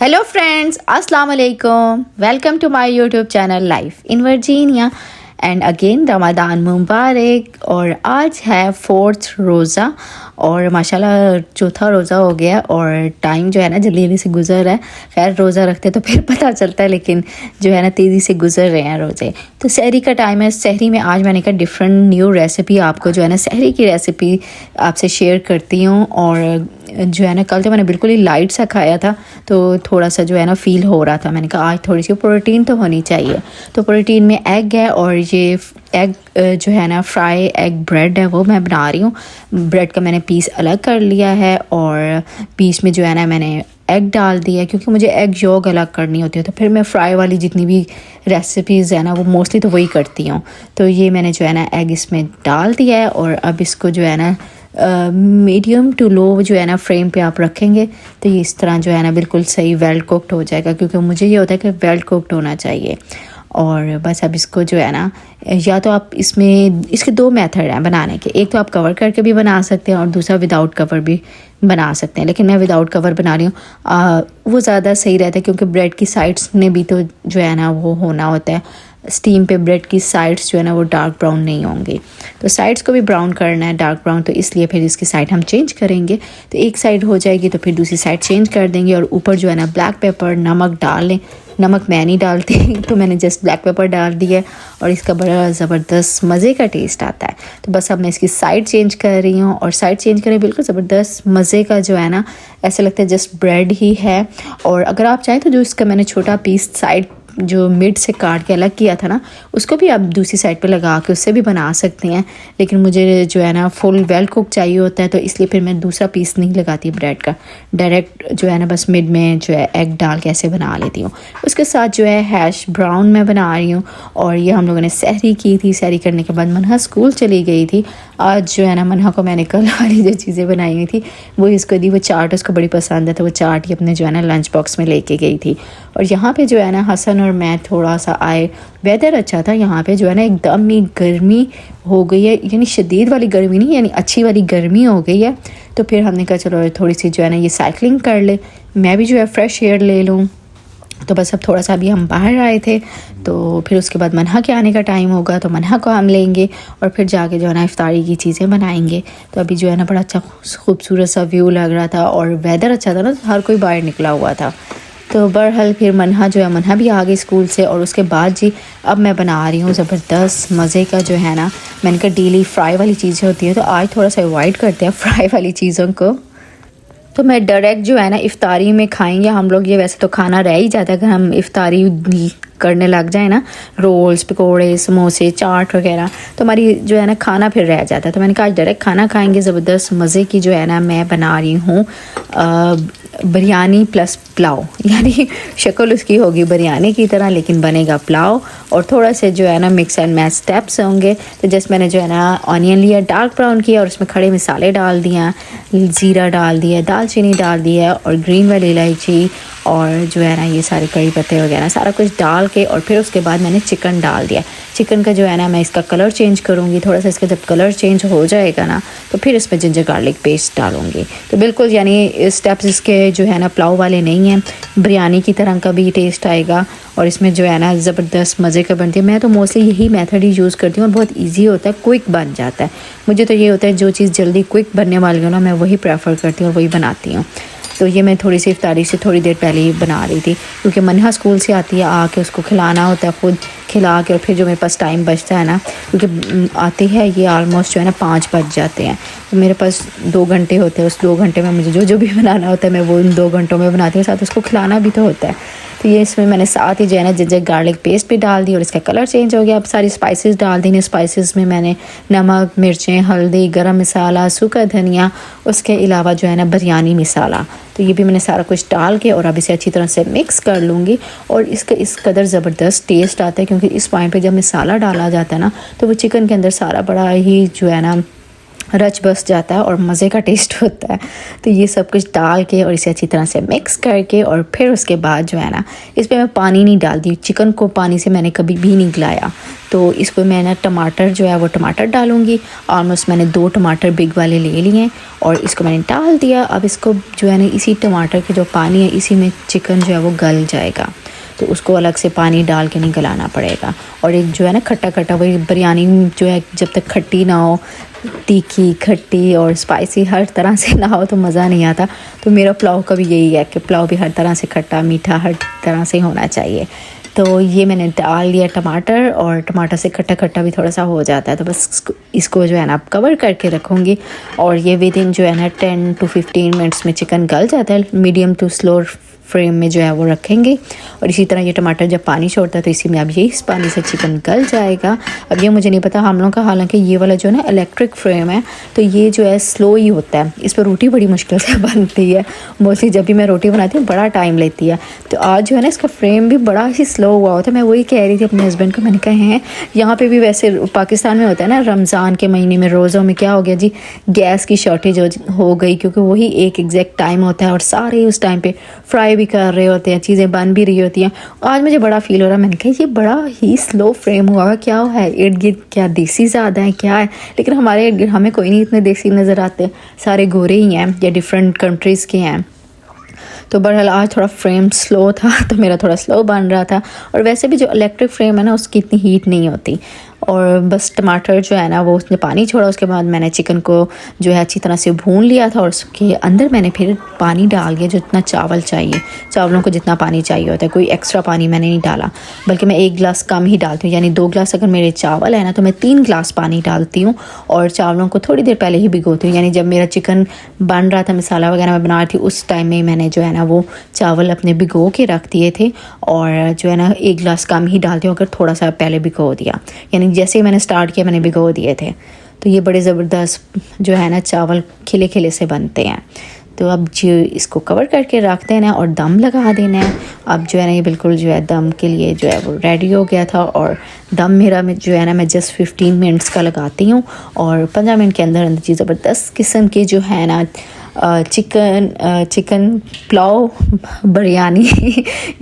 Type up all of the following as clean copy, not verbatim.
Hello friends, अस्सलाम वालेकुम। Welcome to my YouTube channel life in Virginia and again Ramzan मुबारक। और आज है 4th रोज़ा और माशाल्लाह चौथा रोज़ा हो गया और टाइम जो है ना जल्दी जल्दी से गुजर रहा है। खैर रोज़ा रखते तो फिर पता चलता है, लेकिन जो है ना तेज़ी से गुजर रहे हैं रोज़े। तो सहरी का टाइम है। सहरी में आज मैंने कहा डिफरेंट न्यू रेसिपी आपको जो है ना सहरी की रेसिपी आपसे शेयर करती हूँ। और जो है ना कल तो मैंने बिल्कुल ही लाइट सा खाया था तो थोड़ा सा जो है ना फ़ील हो रहा था। मैंने कहा आज थोड़ी सी प्रोटीन तो होनी चाहिए। तो प्रोटीन में एग है और ये एग जो है ना फ्राई एग ब्रेड है वो मैं बना रही हूँ। ब्रेड का मैंने पीस अलग कर लिया है और पीस में जो है ना मैंने एग डाल दिया है, क्योंकि मुझे एग यॉक अलग करनी होती है। तो फिर मैं फ्राई वाली जितनी भी रेसिपीज़ है ना वो मोस्टली तो वही करती हूँ। तो ये मैंने जो है ना एग इसमें डाल दिया है और अब इसको जो है ना मीडियम टू लो जो है ना फ्लेम पे आप रखेंगे तो ये इस तरह जो है ना बिल्कुल सही वेल कुक्ड हो जाएगा, क्योंकि मुझे ये होता है कि वेल कुक्ड होना चाहिए। और बस अब इसको जो है ना या तो आप इसमें इसके दो मेथड हैं बनाने के। एक तो आप कवर करके भी बना सकते हैं और दूसरा विदाउट कवर भी बना सकते हैं, लेकिन मैं विदाउट कवर बना रही हूँ। वो ज़्यादा सही रहता है क्योंकि ब्रेड की साइड्स में भी तो जो है ना वो होना होता है। स्टीम पे ब्रेड की साइड्स जो है ना वो डार्क ब्राउन नहीं होंगे, तो साइड्स को भी ब्राउन करना है डार्क ब्राउन। तो इसलिए फिर इसकी साइड हम चेंज करेंगे। तो एक साइड हो जाएगी तो फिर दूसरी साइड चेंज कर देंगे और ऊपर जो है ना ब्लैक पेपर नमक डाल लें। नमक मैं नहीं डालती तो मैंने जस्ट ब्लैक पेपर डाल दिया और इसका बड़ा ज़बरदस्त मज़े का टेस्ट आता है। तो बस अब मैं इसकी साइड चेंज कर रही हूँ और साइड चेंज करें बिल्कुल ज़बरदस्त मज़े का जो है ना ऐसा लगता है जस्ट ब्रेड ही है। और अगर आप चाहें तो जो इसका मैंने छोटा पीस साइड जो मिड से काट के अलग किया था ना उसको भी आप दूसरी साइड पे लगा के उससे भी बना सकते हैं, लेकिन मुझे जो है ना फुल वेल कुक चाहिए होता है तो इसलिए फिर मैं दूसरा पीस नहीं लगाती ब्रेड का। डायरेक्ट जो है ना बस मिड में जो है एग डाल के ऐसे बना लेती हूँ। उसके साथ जो है हैश ब्राउन मैं बना रही हूँ। और ये हम लोगों ने सहरी की थी। सहरी करने के बाद मनहा स्कूल चली गई थी। आज जो है ना मनहा को मैंने कल वाली जो चीज़ें बनाई हुई थी वो इसको दी। वो चाट उसको बड़ी पसंद है तो वो चाट ही अपने जो है ना लंच बॉक्स में लेके गई थी। और यहाँ पे जो है ना हसन और मैं थोड़ा सा आए। वेदर अच्छा था यहाँ पे जो है ना एकदम ही गर्मी हो गई है, यानी शदीद वाली गर्मी नहीं, यानी अच्छी वाली गर्मी हो गई है। तो फिर हमने कहा चलो थोड़ी सी जो है ना ये साइकिलिंग कर ले, मैं भी जो है फ्रेश एयर ले लूँ। तो बस अब थोड़ा सा अभी हम बाहर आए थे तो फिर उसके बाद मनहा के आने का टाइम होगा तो मनहा को हम लेंगे और फिर जाके जो है ना इफ्तारी की चीज़ें बनाएंगे। तो अभी जो है ना बड़ा अच्छा खूबसूरत सा व्यू लग रहा था और वेदर अच्छा था ना तो हर कोई बाहर निकला हुआ था। तो बहरहाल फिर मनहा जो है मनहा भी आ गई स्कूल से। और उसके बाद जी अब मैं बना रही हूँ ज़बरदस्त मज़े का जो है ना मैंने कहा डेली फ्राई वाली चीज़ें होती हैं तो आज थोड़ा सा अवॉइड करते हैं फ्राई वाली चीज़ों को। तो मैं डायरेक्ट जो है ना इफ्तारी में खाएंगे हम लोग। ये वैसे तो खाना रह ही जाता है अगर हम इफ्तारी करने लग जाए ना, रोल्स पकोड़े समोसे चाट वगैरह, तो हमारी जो है ना खाना फिर रह जाता है। तो मैंने कहा आज डायरेक्ट खाना खाएंगे। ज़बरदस्त मज़े की जो है ना मैं बना रही हूँ बिरयानी प्लस पुलाव, यानी शक्ल उसकी होगी बिरयानी की तरह लेकिन बनेगा पुलाव। और थोड़ा से जो है ना मिक्स एंड मैच स्टेप्स होंगे। तो जस्ट मैंने जो है ना ऑनियन लिया डार्क ब्राउन किया और उसमें खड़े मसाले डाल दिया, ज़ीरा डाल दिया, दालचीनी डाल दिया और ग्रीन वाली इलायची और जो है ना ये सारे कड़ी पत्ते वगैरह सारा कुछ डाल के और फिर उसके बाद मैंने चिकन डाल दिया। चिकन का जो है ना मैं इसका कलर चेंज करूँगी। थोड़ा सा इसका जब कलर चेंज हो जाएगा ना तो फिर इसमें जिंजर गार्लिक पेस्ट डालूँगी। तो बिल्कुल यानी स्टेप्स इसके जो है ना पुलाव वाले नहीं हैं, बिरयानी की तरह का भी टेस्ट आएगा और इसमें जो है ना ज़बरदस्त मज़े का बनती है। मैं तो मोस्टली यही मेथड ही यूज़ करती हूँ और बहुत ईजी होता है, क्विक बन जाता है। मुझे तो ये होता है जो चीज़ जल्दी क्विक बनने वाली हो ना मैं वही प्रेफर करती हूँ और वही बनाती हूँ। तो ये मैं थोड़ी सी इफ्तारी से थोड़ी देर पहले ही बना रही थी क्योंकि मनहा स्कूल से आती है आके उसको खिलाना होता है, ख़ुद खिला के और फिर जो मेरे पास टाइम बचता है ना, क्योंकि आते हैं ये ऑलमोस्ट जो है ना 5 बज जाते हैं, तो मेरे पास 2 घंटे होते हैं। उस 2 घंटे में मुझे जो जो भी बनाना होता है मैं वो इन 2 घंटों में बनाती हूँ, साथ उसको खिलाना भी तो होता है। तो ये इसमें मैंने साथ ही जो है ना जिंजर गार्लिक पेस्ट भी डाल दी और इसका कलर चेंज हो गया। अब सारी स्पाइसेस डाल दी। स्पाइसेस में मैंने नमक, मिर्चें, हल्दी, गरम मसाला, सूखा धनिया, उसके अलावा जो है ना बिरयानी मसाला, तो ये भी मैंने सारा कुछ डाल के और अब इसे अच्छी तरह से मिक्स कर लूँगी। और इसका इस कदर ज़बरदस्त टेस्ट आता है, क्योंकि इस पॉइंट पे जब मसाला डाला जाता है ना तो वो चिकन के अंदर सारा बड़ा ही जो है ना रच बस जाता है और मज़े का टेस्ट होता है। तो ये सब कुछ डाल के और इसे अच्छी तरह से मिक्स करके और फिर उसके बाद जो है ना इस पर मैं पानी नहीं डालती। चिकन को पानी से मैंने कभी भी नहीं गलाया। तो इसको मैं ना टमाटर जो है वो टमाटर डालूँगी। ऑलमोस्ट मैंने 2 टमाटर बिग वाले ले लिए और इसको मैंने डाल दिया। अब इसको जो है ना इसी टमाटर के जो पानी है इसी में चिकन जो है वो गल जाएगा, तो उसको अलग से पानी डाल के नहीं गलाना पड़ेगा। और एक जो है ना खट्टा खट्टा, वही बिरयानी जो है जब तक खट्टी ना हो, तीखी, खट्टी और स्पाइसी हर तरह से ना हो तो मज़ा नहीं आता। तो मेरा पुलाव का भी यही है कि पुलाव भी हर तरह से खट्टा मीठा हर तरह से होना चाहिए। तो ये मैंने डाल दिया टमाटर, और टमाटर से खट्टा खट्टा भी थोड़ा सा हो जाता है। तो बस इसको जो है ना कवर करके रखूँगी और ये विद इन जो है ना 10 to 15 मिनट्स में चिकन गल जाता है। मीडियम टू स्लो फ्लेम में जो है वो रखेंगे। और इसी तरह ये टमाटर जब पानी छोड़ता है तो इसी में अब यही पानी से चिकन गल जाएगा। अब ये मुझे नहीं पता हम लोगों का, हालांकि ये वाला जो है ना इलेक्ट्रिक फ्लेम है तो ये जो है स्लो ही होता है। इस पर रोटी बड़ी मुश्किल से बनती है। मोस्टली जब भी मैं रोटी बनाती हूँ बड़ा टाइम लेती है। तो आज जो है ना इसका फ्लेम भी बड़ा ही स्लो हुआ होता है। मैं वही कह रही थी अपने हस्बैंड को, मैंने कहा है यहाँ पर भी वैसे पाकिस्तान में होता है ना रमज़ान के महीने में रोज़ों में क्या हो गया जी, गैस की शॉर्टेज हो गई, क्योंकि वही एक एग्जैक्ट टाइम होता है और सारे उस टाइम पर फ्राई भी कर रहे होते हैं, चीज़ें बन भी रही होती हैं। आज मुझे बड़ा फील हो रहा है, मैंने कहा ये बड़ा ही स्लो फ्रेम हुआ है, क्या है इर्द गिर्द क्या देसी ज़्यादा है क्या है। लेकिन हमारे इर्द गिर्द हमें कोई नहीं इतने देसी नज़र आते, सारे गोरे ही हैं या डिफरेंट कंट्रीज़ के हैं। तो बहरहाल आज थोड़ा फ्रेम स्लो था तो मेरा थोड़ा स्लो बन रहा था। और वैसे भी जो इलेक्ट्रिक फ्रेम है ना उसकी इतनी हीट नहीं होती। और बस टमाटर जो है ना वो उसने पानी छोड़ा, उसके बाद मैंने चिकन को जो है अच्छी तरह से भून लिया था और उसके अंदर मैंने फिर पानी डाल दिया जितना चावल चाहिए। चावलों को जितना पानी चाहिए होता है, कोई एक्स्ट्रा पानी मैंने नहीं डाला, बल्कि मैं 1 गिलास कम ही डालती हूँ। यानी 2 गिलास अगर मेरे चावल है ना तो मैं 3 गिलास पानी डालती हूँ और चावलों को थोड़ी देर पहले ही भिगोती हूँ। यानी जब मेरा चिकन बन रहा था, मसाला वगैरह मैं बना रही थी, उस टाइम में मैंने जो है ना वो चावल अपने भिगो के रख दिए थे और जो है ना 1 गिलास कम ही डालती हूँ अगर थोड़ा सा पहले भिगो दिया। यानी जैसे ही मैंने स्टार्ट किया मैंने भिगो दिए थे। तो ये बड़े ज़बरदस्त जो है ना चावल खिले खिले से बनते हैं। तो अब जो इसको कवर करके रख देना है और दम लगा देना है। अब जो है ना ये बिल्कुल जो है दम के लिए जो है वो रेडी हो गया था। और दम मेरा में जो है ना मैं जस्ट 15 मिनट्स का लगाती हूँ और 15 मिनट के अंदर अंदर चीज़ ज़बरदस्त किस्म की जो है ना चिकन पुलाव बिरयानी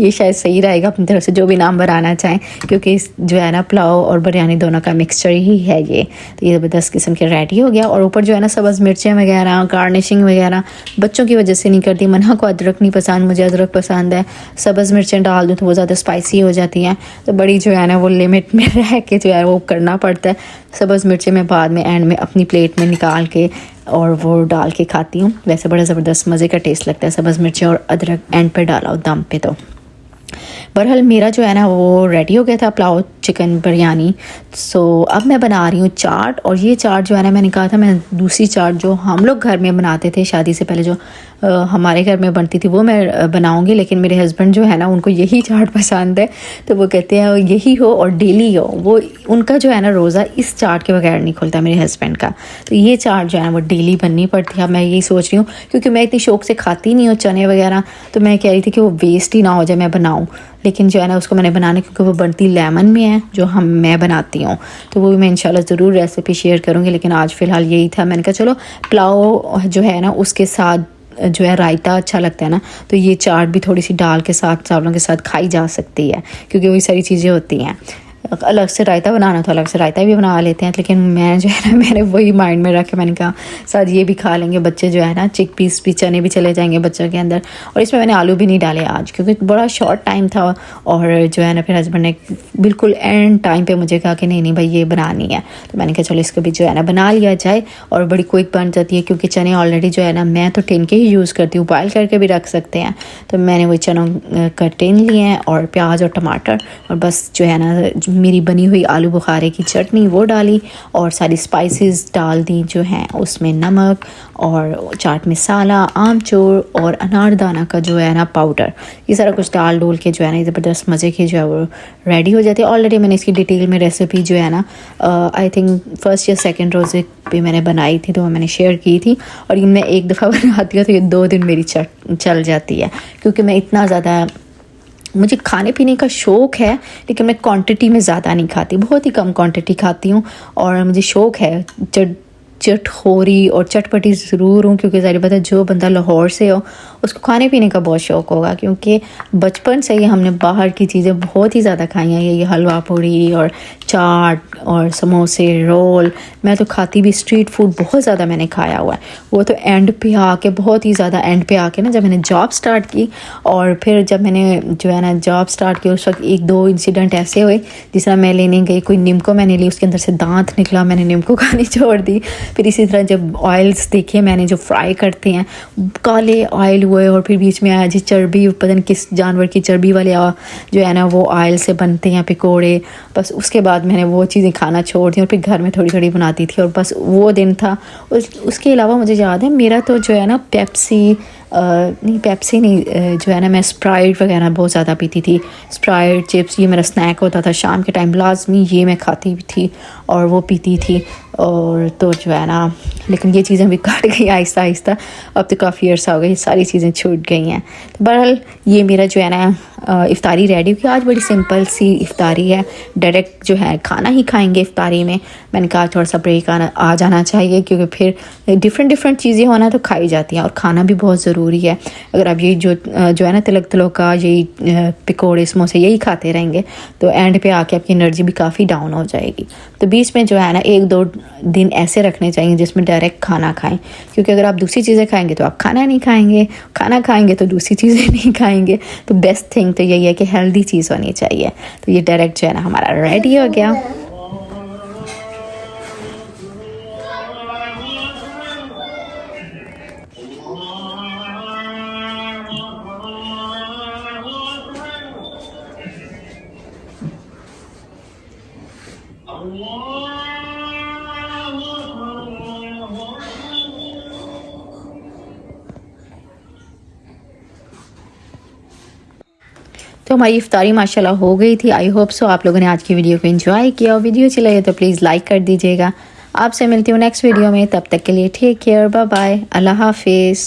ये शायद सही रहेगा अपनी तरफ से, जो भी नाम बनाना चाहें, क्योंकि जो है ना पुलाव और बिरयानी दोनों का मिक्सचर ही है ये। तो ये ज़बरदस्त किस्म के रेडी हो गया। और ऊपर जो है ना सब्ज़ मिर्चें वगैरह गार्निशिंग वगैरह बच्चों की वजह से नहीं करती। मन्हा को अदरक नहीं पसंद, मुझे अदरक पसंद है। सब्ज़ मिर्चें डाल दूँ तो वो ज़्यादा स्पाइसी हो जाती हैं, तो बड़ी जो है ना वो लिमिट में रह के जो है वो करना पड़ता है। सब्ज़ मिर्चें मैं बाद में एंड में अपनी प्लेट में निकाल के और वो डाल के खाती हूँ। वैसे बड़ा ज़बरदस्त मज़े का टेस्ट लगता है सब्ज़ मिर्चें और अदरक एंड पे डाला हो दम पे। तो बहरहाल मेरा जो है ना वो रेडी हो गया था पुलाव चिकन बिरयानी। सो अब मैं बना रही हूँ चाट। और ये चाट जो है ना मैंने कहा था मैं दूसरी चाट जो हम लोग घर में बनाते थे शादी से पहले, जो हमारे घर में बनती थी वो मैं बनाऊँगी। लेकिन मेरे हस्बैंड जो है ना उनको यही चाट पसंद है, तो वो कहते हैं यही हो और डेली हो। वो उनका जो है ना रोज़ा इस चाट के बगैर नहीं खुलता मेरे हस्बैंड का। तो ये चाट जो है ना वो डेली बननी पड़ती है। अब मैं यही सोच रही हूँ क्योंकि मैं इतनी शौक से खाती नहीं हूँ चने वगैरह, तो मैं कह रही थी कि वो वेस्ट ही ना हो जाए मैं बनाऊँ। लेकिन जो है ना उसको मैंने बनाने, क्योंकि वो बनती लेमन में है जो मैं बनाती हूँ, तो वो भी मैं इंशाल्लाह ज़रूर रेसिपी शेयर करूँगी। लेकिन आज फ़िलहाल यही था, मैंने कहा चलो पुलाव जो है ना उसके साथ जो है रायता अच्छा लगता है ना, तो ये चाट भी थोड़ी सी दाल के साथ चावलों के साथ खाई जा सकती है, क्योंकि वही सारी चीज़ें होती हैं। अलग से रायता बनाना तो अलग से रायता भी बना लेते हैं, लेकिन मैं जो है ना मैंने वही माइंड में रख के मैंने कहा साथ ये भी खा लेंगे बच्चे, जो है ना चिक पीस भी चने भी चले जाएंगे बच्चों के अंदर। और इसमें मैंने आलू भी नहीं डाले आज क्योंकि बड़ा शॉर्ट टाइम था। और जो है ना फिर हस्बैंड ने बिल्कुल एंड टाइम पे मुझे कहा कि नहीं भाई ये बनानी है, तो मैंने कहा चलो इसको भी जो है ना बना लिया जाए। और बड़ी क्विक बन जाती है क्योंकि चने ऑलरेडी जो है ना मैं तो टिन के ही यूज़ करती हूँ, बॉयल करके भी रख सकते हैं। तो मैंने वही चनों का टिन लिए हैं और प्याज और टमाटर, और बस जो है ना मेरी बनी हुई आलू बुखारे की चटनी वो डाली और सारी स्पाइसेस डाल दी जो हैं, उसमें नमक और चाट मसाला, आमचूर और अनारदाना का जो है ना पाउडर, ये सारा कुछ डाल डोल के जो है ना ज़बरदस्त मज़े की जो है वो रेडी हो जाती है। ऑलरेडी मैंने इसकी डिटेल में रेसिपी जो है ना आई थिंक फर्स्ट या सेकंड रोज़े पे मैंने बनाई थी, तो मैंने शेयर की थी। और ये मैं एक दफ़ा बनाती हूँ तो ये 2 दिन मेरी चल जाती है, क्योंकि मैं इतना ज़्यादा, मुझे खाने पीने का शौक़ है लेकिन मैं क्वांटिटी में ज़्यादा नहीं खाती, बहुत ही कम क्वांटिटी खाती हूँ। और मुझे शौक़ है चटखोरी और चटपटी ज़रूर हूँ, क्योंकि ज़ाहिर बात है जो बंदा लाहौर से हो उसको खाने पीने का बहुत शौक़ होगा, क्योंकि बचपन से ही हमने बाहर की चीज़ें बहुत ही ज़्यादा खाई हैं, ये हलवा पूड़ी और चाट और समोसे रोल। मैं तो खाती भी, स्ट्रीट फूड बहुत ज़्यादा मैंने खाया हुआ है। वो तो एंड पे आके, बहुत ही ज़्यादा एंड पे आके ना, जब मैंने जॉब स्टार्ट की और फिर जब मैंने जो है ना जॉब स्टार्ट की, उस वक्त 1-2 इंसिडेंट ऐसे हुए, जिस तरह मैं लेने गई कोई निम्को मैंने ली, उसके अंदर से दांत निकला, मैंने निम्को खानी छोड़ दी। फिर इसी तरह जब ऑयल्स देखे मैंने जो फ्राई करते हैं, काले ऑयल हुए, और फिर बीच में आया जी चर्बी, पता नहीं किस जानवर की चर्बी वाले जो है ना वो ऑयल से बनते हैं पकौड़े। बस उसके बाद मैंने वो चीज़ें खाना छोड़ दी और फिर घर में थोड़ी थोड़ी बनाती थी, और बस वो दिन था। उसके अलावा मुझे याद है मेरा तो जो है ना पेप्सी नहीं, जो है ना मैं स्प्राइट वगैरह बहुत ज़्यादा पीती थी। स्प्राइट चिप्स ये मेरा स्नैक होता था शाम के टाइम, लाजमी ये मैं खाती थी और वो पीती थी। और तो जो है ना, लेकिन ये चीज़ें भी काट गई आहिस्ता आहिस्ता, अब तो काफ़ी अर्सा हो गया, ये सारी चीज़ें छूट गई हैं। तो बहरहाल ये मेरा जो है ना इफ्तारी रेडी हुई। आज बड़ी सिंपल सी इफ्तारी है, डायरेक्ट जो है खाना ही खाएंगे इफ्तारी में। मैंने कहा थोड़ा सा ब्रेक आ जाना चाहिए, क्योंकि फिर डिफरेंट चीज़ें होना तो खाई जाती हैं, और खाना भी बहुत ज़रूरी है। अगर आप यही जो है ना तिलक का यही पकौड़े समोसे यही खाते रहेंगे तो एंड पे आके आपकी एनर्जी भी काफ़ी डाउन हो जाएगी। तो बीच में जो है ना 1-2 दिन ऐसे रखने चाहिए जिसमें डायरेक्ट खाना खाएं, क्योंकि अगर आप दूसरी चीज़ें खाएंगे तो आप खाना नहीं खाएंगे, खाना खाएंगे तो दूसरी चीज़ें नहीं खाएंगे। तो बेस्ट थिंग तो यही है कि हेल्दी चीज़ होनी चाहिए। तो ये डायरेक्ट जो है ना हमारा रेडी हो गया। तो हमारी इफ्तारी माशाल्लाह हो गई थी। आई होप सो आप लोगों ने आज की वीडियो को एंजॉय किया, और वीडियो अच्छी लगे तो प्लीज़ लाइक कर दीजिएगा। आपसे मिलती हूँ नेक्स्ट वीडियो में, तब तक के लिए टेक केयर, बाय बाय, अल्लाह हाफिज़।